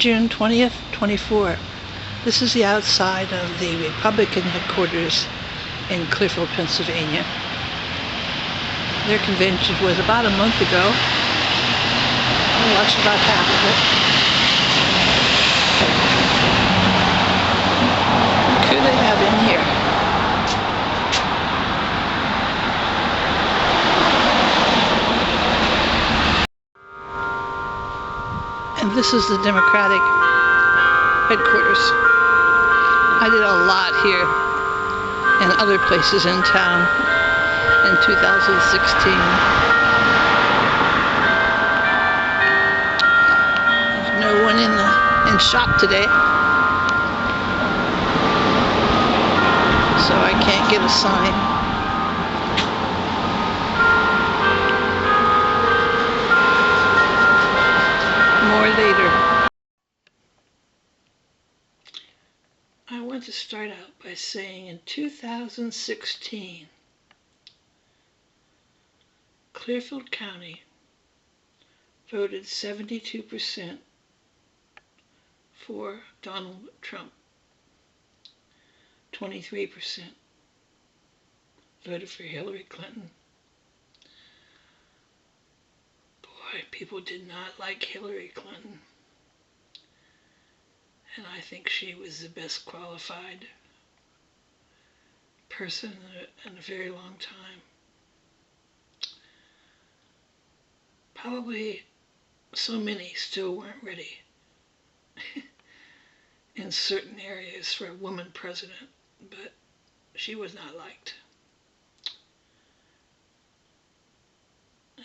June 20th, 24. This is the outside of the Republican headquarters in Clearfield, Pennsylvania. Their convention was about a month ago. I watched about half of it. Who do they have in here? And this is the Democratic headquarters. I did a lot here and other places in town in 2016. There's no one in shop today, so I can't get a sign. More later. I want to start out by saying in 2016, Clearfield County voted 72% for Donald Trump. 23% voted for Hillary Clinton. Boy, people did not like Hillary Clinton. And I think she was the best qualified person in a very long time. Probably so many still weren't ready in certain areas for a woman president, but she was not liked.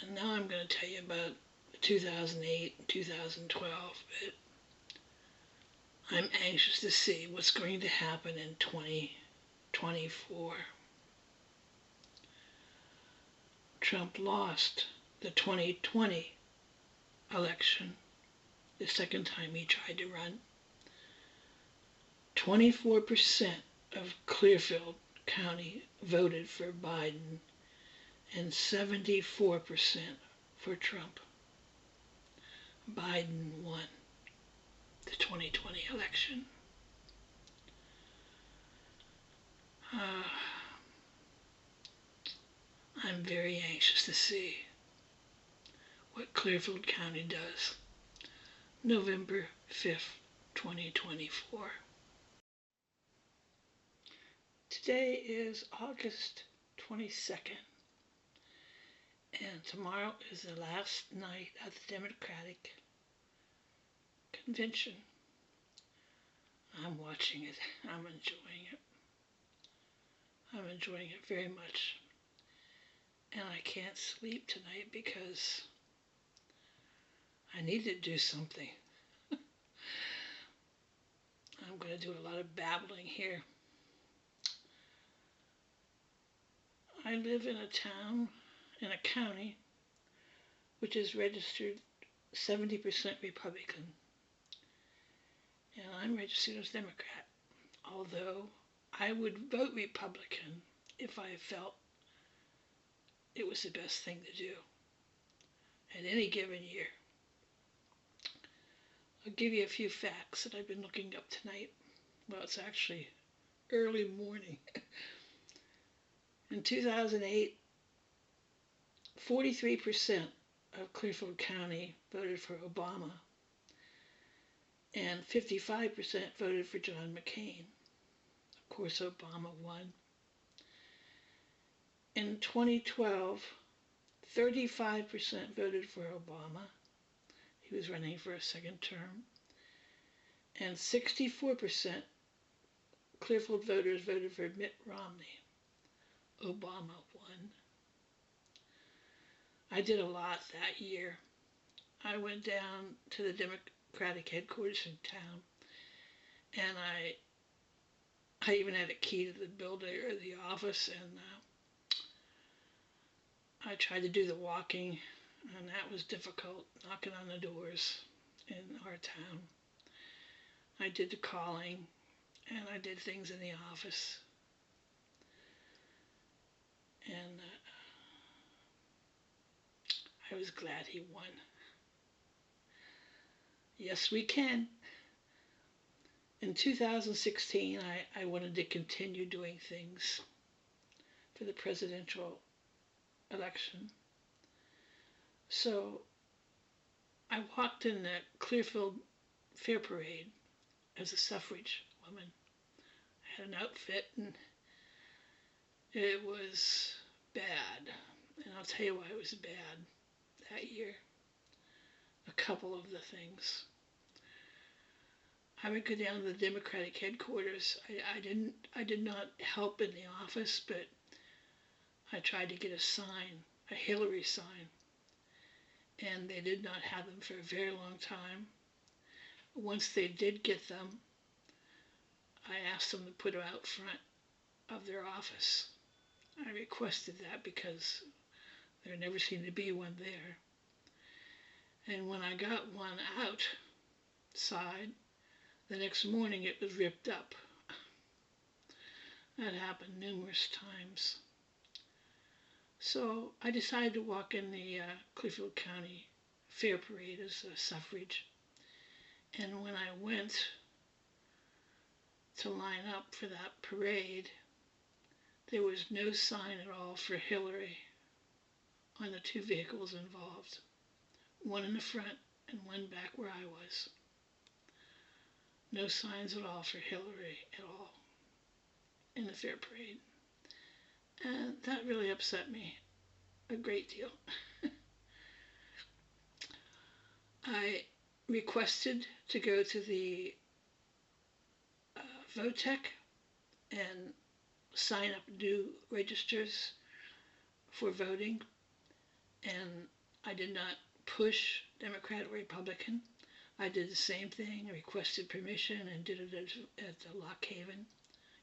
And now I'm going to tell you about 2008 and 2012, but I'm anxious to see what's going to happen in 2024. Trump lost the 2020 election, the second time he tried to run. 24% of Clearfield County voted for Biden and 74% for Trump. Biden won the 2020 election. I'm very anxious to see what Clearfield County does November 5th, 2024. Today is August 22nd, and tomorrow is the last night at the Democratic Convention. I'm watching it. I'm enjoying it. I'm enjoying it very much. And I can't sleep tonight because I need to do something. I'm going to do a lot of babbling here. I live in a town, in a county, which is registered 70% Republican. And I'm registered as Democrat, although I would vote Republican if I felt it was the best thing to do at any given year. I'll give you a few facts that I've been looking up tonight. Well, it's actually early morning. In 2008, 43% of Clearfield County voted for Obama, and 55% voted for John McCain. Of course, Obama won. In 2012, 35% voted for Obama. He was running for a second term. And 64% Clearfield voters voted for Mitt Romney. Obama won. I did a lot that year. I went down to the Democratic headquarters in town, and I even had a key to the building or the office, and I tried to do the walking, and that was difficult, knocking on the doors in our town. I did the calling, and I did things in the office. And I was glad he won. Yes, we can. In 2016, I wanted to continue doing things for the presidential election. So I walked in the Clearfield Fair Parade as a suffrage woman. I had an outfit and it was bad. And I'll tell you why it was bad that year. A couple of the things. I would go down to the Democratic headquarters. I did not help in the office, but I tried to get a sign, a Hillary sign, and they did not have them for a very long time. Once they did get them, I asked them to put them out front of their office. I requested that because there never seemed to be one there. And when I got one outside, the next morning it was ripped up. That happened numerous times. So I decided to walk in the Clearfield County Fair Parade as a suffrage. And when I went to line up for that parade, there was no sign at all for Hillary on the two vehicles involved. One in the front and one back where I was. No signs at all for Hillary at all in the fair parade. And that really upset me a great deal. I requested to go to the Votech and sign up new registers for voting, and I did not push Democrat or Republican. I did the same thing, requested permission, and did it at the Lock Haven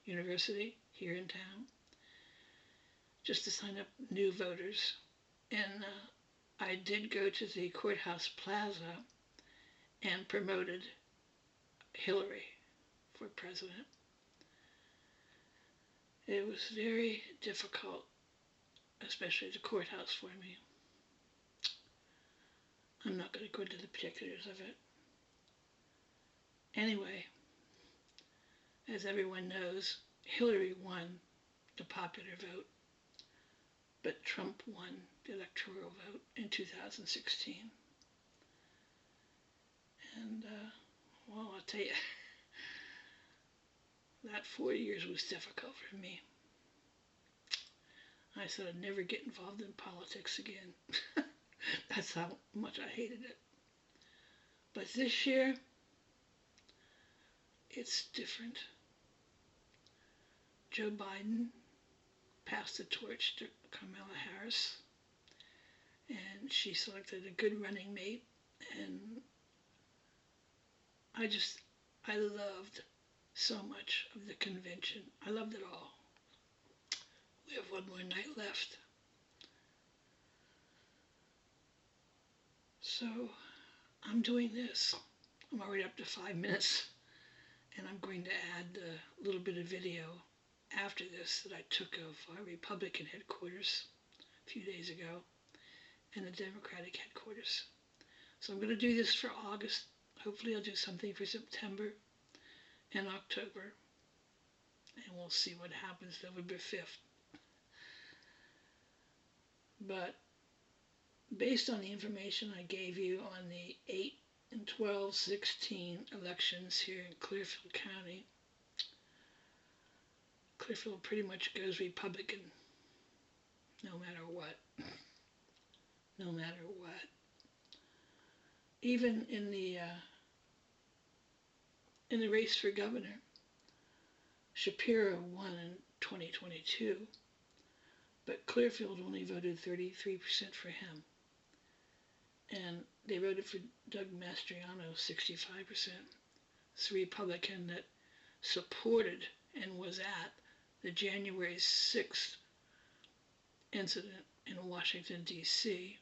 University here in town, just to sign up new voters. And I did go to the Courthouse Plaza and promoted Hillary for president. It was very difficult, especially at the courthouse for me. I'm not going to go into the particulars of it. Anyway, as everyone knows, Hillary won the popular vote, but Trump won the electoral vote in 2016. And, well, I'll tell you, that 4 years was difficult for me. I said I'd never get involved in politics again. That's how much I hated it. But this year, it's different. Joe Biden passed the torch to Kamala Harris, and she selected a good running mate, and I loved so much of the convention. I loved it all. We have one more night left. So I'm doing this. I'm already up to 5 minutes, and I'm going to add a little bit of video after this that I took of our Republican headquarters a few days ago and the Democratic headquarters. So I'm going to do this for August. Hopefully I'll do something for September and October, and we'll see what happens November 5th. But based on the information I gave you on the 8 and 12-16 elections here in Clearfield County, Clearfield pretty much goes Republican, no matter what. No matter what. Even in the race for governor, Shapiro won in 2022, but Clearfield only voted 33% for him. And they voted for Doug Mastriano, 65%. It's a Republican that supported and was at the January 6th incident in Washington, D.C.,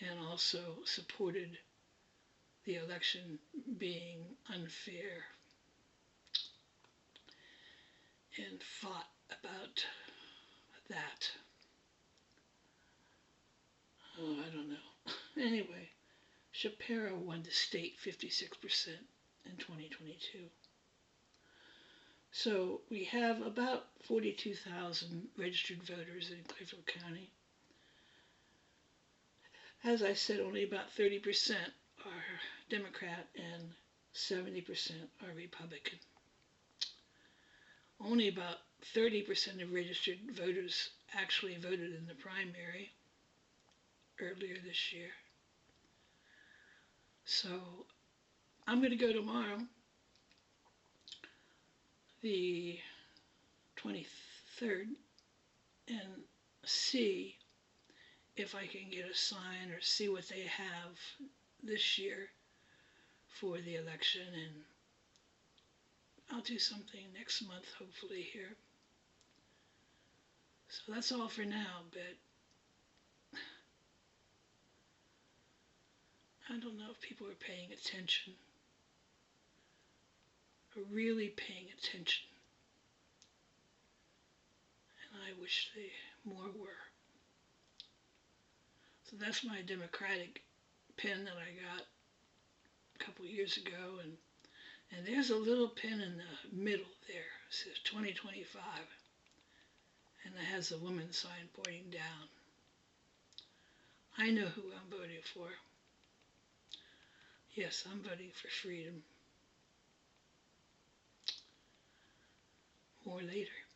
and also supported the election being unfair and fought about that. Oh, I don't know. Anyway, Shapiro won the state 56% in 2022. So we have about 42,000 registered voters in Clearfield County. As I said, only about 30% are Democrat and 70% are Republican. Only about 30% of registered voters actually voted in the primary earlier this year. So I'm going to go tomorrow, the 23rd, and see if I can get a sign or see what they have this year for the election, and I'll do something next month hopefully here. So that's all for now, but I don't know if people are paying attention, are really paying attention, and I wish they more were. So that's my Democratic pen that I got a couple years ago, and there's a little pin in the middle there. It says 2025, and it has a woman sign pointing down. I know who I'm voting for. Yes, I'm voting for freedom. More later.